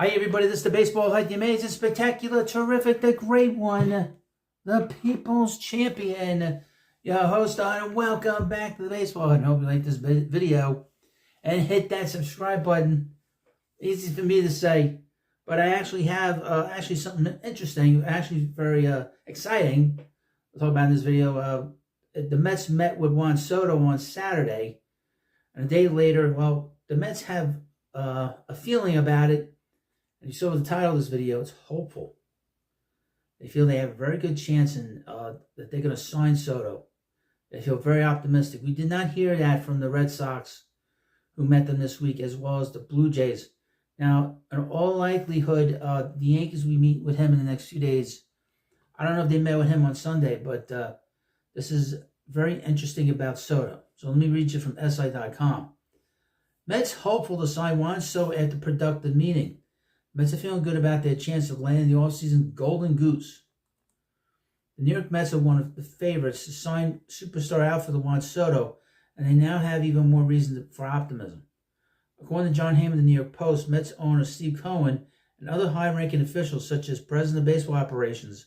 Hi everybody, this is the Baseball Hype, the amazing, spectacular, terrific, the great one, the People's Champion, your host on, and welcome back to the Baseball Hype. I hope you like this video, and hit that subscribe button. Easy for me to say, but I actually have something interesting, actually very exciting to talk about in this video. The Mets met with Juan Soto on Saturday, and a day later, well, the Mets have a feeling about it. And you saw the title of this video, it's hopeful. They feel they have a very good chance that they're going to sign Soto. They feel very optimistic. We did not hear that from the Red Sox, who met them this week, as well as the Blue Jays. Now, in all likelihood, the Yankees, we meet with him in the next few days. I don't know if they met with him on Sunday, but this is very interesting about Soto. So let me read you from SI.com. Mets hopeful to sign Juan Soto after productive meeting. Mets are feeling good about their chance of landing the offseason golden goose. The New York Mets are one of the favorites to sign superstar outfielder Juan Soto, and they now have even more reason for optimism. According to John Heyman of the New York Post, Mets owner Steve Cohen and other high-ranking officials such as President of Baseball Operations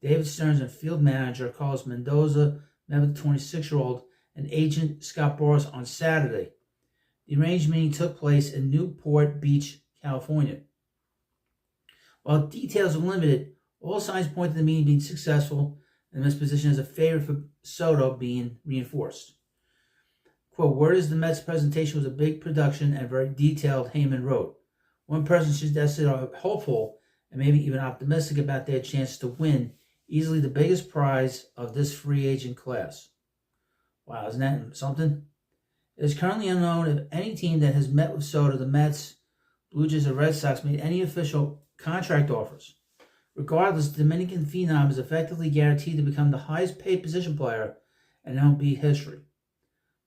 David Stearns and field manager Carlos Mendoza met with the 26-year-old and agent Scott Boras on Saturday. The arranged meeting took place in Newport Beach, California. While details are limited, all signs point to the meeting being successful and the Mets' position as a favorite for Soto being reinforced. Quote, word is the Mets' presentation was a big production and very detailed, Heyman wrote. One person suggested are hopeful and maybe even optimistic about their chance to win easily the biggest prize of this free agent class. Wow, isn't that something? It is currently unknown if any team that has met with Soto, the Mets, Blue Jays, or Red Sox, made any official contract offers. Regardless, the Dominican phenom is effectively guaranteed to become the highest paid position player in MLB history.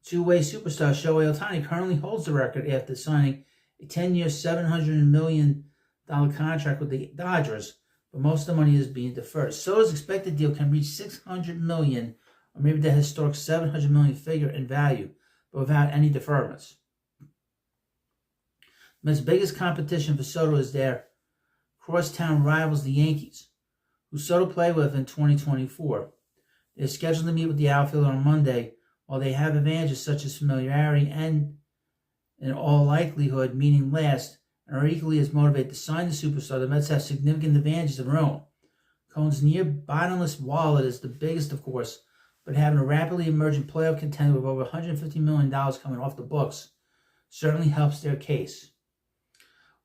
Two-way superstar Shohei Ohtani currently holds the record after signing a 10-year, $700 million contract with the Dodgers, but most of the money is being deferred. Soto's expected deal can reach $600 million, or maybe the historic $700 million figure in value, but without any deferments. The Mets' biggest competition for Soto is their crosstown rivals, the Yankees, who Soto played with in 2024. They're scheduled to meet with the outfielder on Monday, while they have advantages such as familiarity and, in all likelihood, meeting last, and are equally as motivated to sign the superstar. The Mets have significant advantages of their own. Cohen's near bottomless wallet is the biggest, of course, but having a rapidly emerging playoff contender with over $150 million coming off the books certainly helps their case.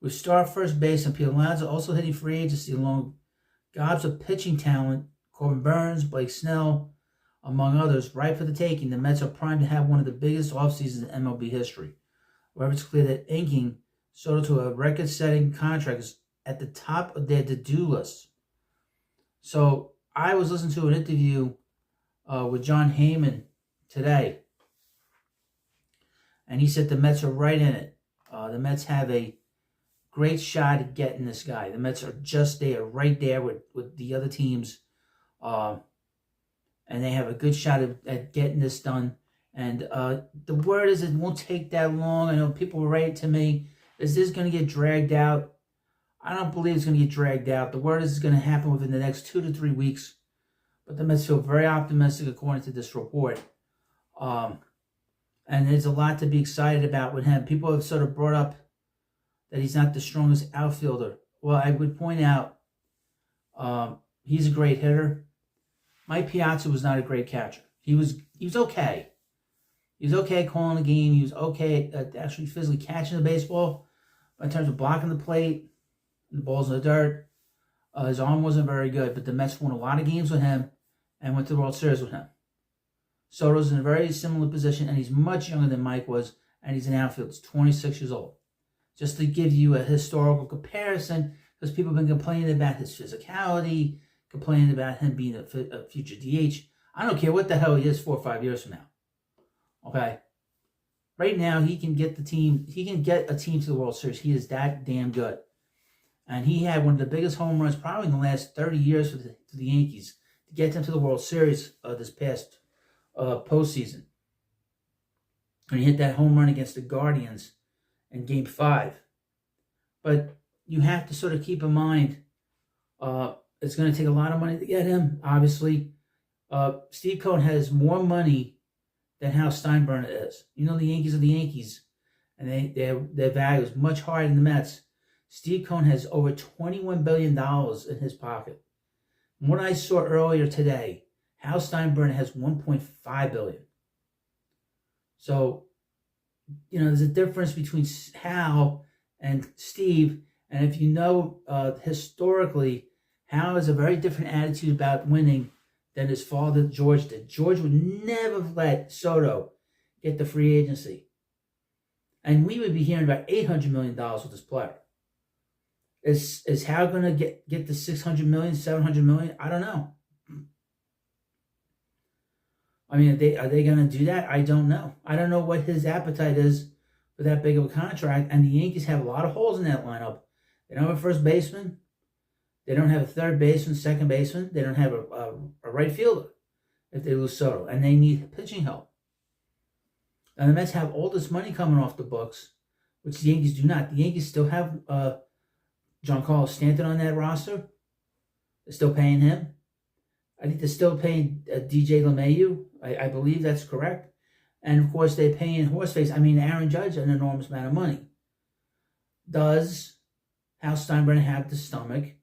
With star first baseman Pete Alonso also hitting free agency along with gobs of pitching talent, Corbin Burns, Blake Snell, among others, ripe for the taking, the Mets are primed to have one of the biggest offseasons in MLB history. However, it's clear that inking Soto to a record-setting contract is at the top of their to-do list. So I was listening to an interview with John Heyman today, and he said the Mets are right in it. The Mets have a great shot at getting this guy. The Mets are just there, right there with the other teams. And they have a good shot at getting this done. And the word is it won't take that long. I know people will write to me, is this going to get dragged out? I don't believe it's going to get dragged out. The word is it's going to happen within the next 2 to 3 weeks. But the Mets feel very optimistic according to this report. And there's a lot to be excited about with him. People have sort of brought up that he's not the strongest outfielder. Well, I would point out he's a great hitter. Mike Piazza was not a great catcher. He was okay. He was okay calling the game. He was okay at actually physically catching the baseball. But in terms of blocking the plate, the balls in the dirt, his arm wasn't very good. But the Mets won a lot of games with him and went to the World Series with him. Soto's in a very similar position, and he's much younger than Mike was, and he's an outfielder. He's 26 years old. Just to give you a historical comparison, because people have been complaining about his physicality, complaining about him being a future DH. I don't care what the hell he is 4 or 5 years from now. Okay? Right now, he can get a team to the World Series. He is that damn good. And he had one of the biggest home runs probably in the last 30 years for the Yankees to get them to the World Series this past postseason. And he hit that home run against the Guardians in Game 5. But you have to sort of keep in mind it's going to take a lot of money to get him, obviously. Steve Cohen has more money than Hal Steinbrenner is. You know, the Yankees are the Yankees, and their value is much higher than the Mets. Steve Cohen has over $21 billion in his pocket. From what I saw earlier today, Hal Steinbrenner has $1.5 billion. So, you know, there's a difference between Hal and Steve. And if you know, historically, Hal has a very different attitude about winning than his father, George, did. George would never let Soto get the free agency. And we would be hearing about $800 million with this player. Is Hal going to get the $600 million, $700 million? I don't know. I mean, are they going to do that? I don't know. I don't know what his appetite is for that big of a contract. And the Yankees have a lot of holes in that lineup. They don't have a first baseman. They don't have a third baseman, second baseman. They don't have a right fielder if they lose Soto. And they need pitching help. And the Mets have all this money coming off the books, which the Yankees do not. The Yankees still have Giancarlo Stanton on that roster. They're still paying him. I think they're still paying DJ LeMahieu. I believe that's correct. And, of course, they're paying Aaron Judge an enormous amount of money. Does Hal Steinbrenner have the stomach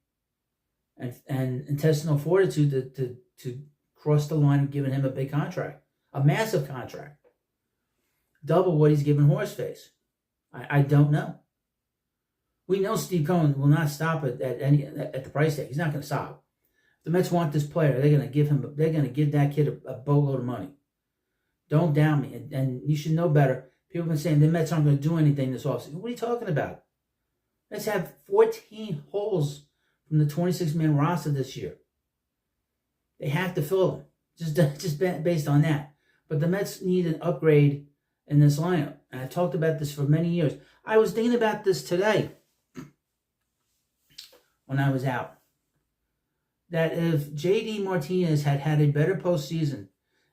and intestinal fortitude to cross the line and giving him a big contract? A massive contract. Double what he's given Horseface. I don't know. We know Steve Cohen will not stop at the price tag. He's not going to stop. If the Mets want this player, they're going to give that kid a boatload of money. Don't doubt me. And you should know better. People have been saying the Mets aren't going to do anything this offseason. What are you talking about? Mets have 14 holes from the 26-man roster this year. They have to fill them. Just based on that. But the Mets need an upgrade in this lineup. And I've talked about this for many years. I was thinking about this today when I was out. That if J.D. Martinez had a better postseason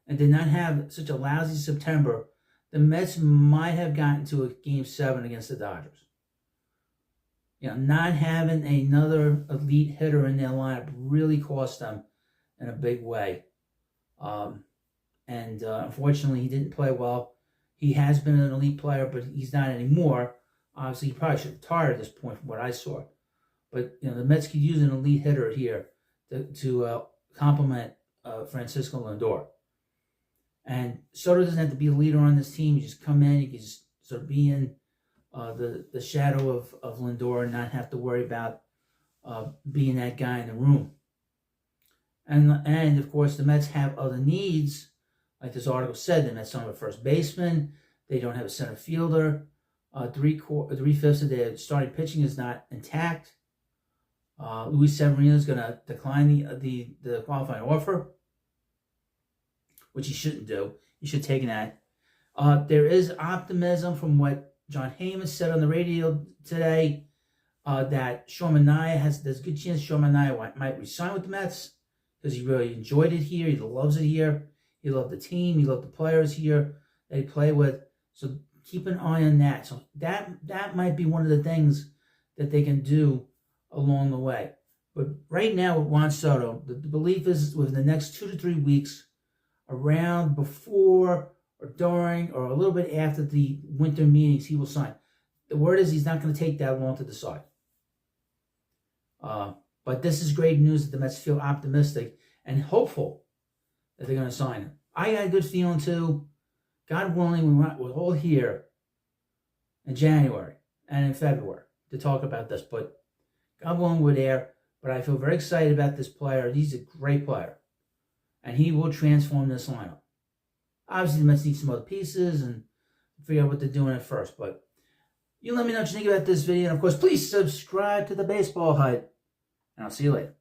and did not have such a lousy September, the Mets might have gotten to a Game 7 against the Dodgers. You know, not having another elite hitter in their lineup really cost them in a big way. Unfortunately, he didn't play well. He has been an elite player, but he's not anymore. Obviously, he probably should retire at this point from what I saw. But, you know, the Mets could use an elite hitter here to complement Francisco Lindor. And Soto doesn't have to be a leader on this team. You just come in, you can just sort of be in the shadow of Lindor and not have to worry about being that guy in the room. And of course, the Mets have other needs. Like this article said, the Mets don't have a first baseman. They don't have a center fielder. Three-fifths of their starting pitching is not intact. Luis Severino is going to decline the qualifying offer, which he shouldn't do. He should take that. There is optimism from what John Heyman said on the radio today that Sean Manaea there's a good chance Sean Manaea might resign with the Mets because he really enjoyed it here. He loves it here. He loved the team. He loved the players here that he played with. So keep an eye on that. So that might be one of the things that they can do along the way. But right now with Juan Soto, the belief is within the next 2 to 3 weeks, around before or during or a little bit after the winter meetings, he will sign. The word is he's not going to take that long to decide. But this is great news that the Mets feel optimistic and hopeful that they're going to sign him. I got a good feeling too. God willing, we're all here in January and in February to talk about this. But God willing, we're there. But I feel very excited about this player. He's a great player. And he will transform this lineup. Obviously, the Mets need some other pieces and figure out what they're doing at first. But you let me know what you think about this video. And, of course, please subscribe to the Baseball Hut. And I'll see you later.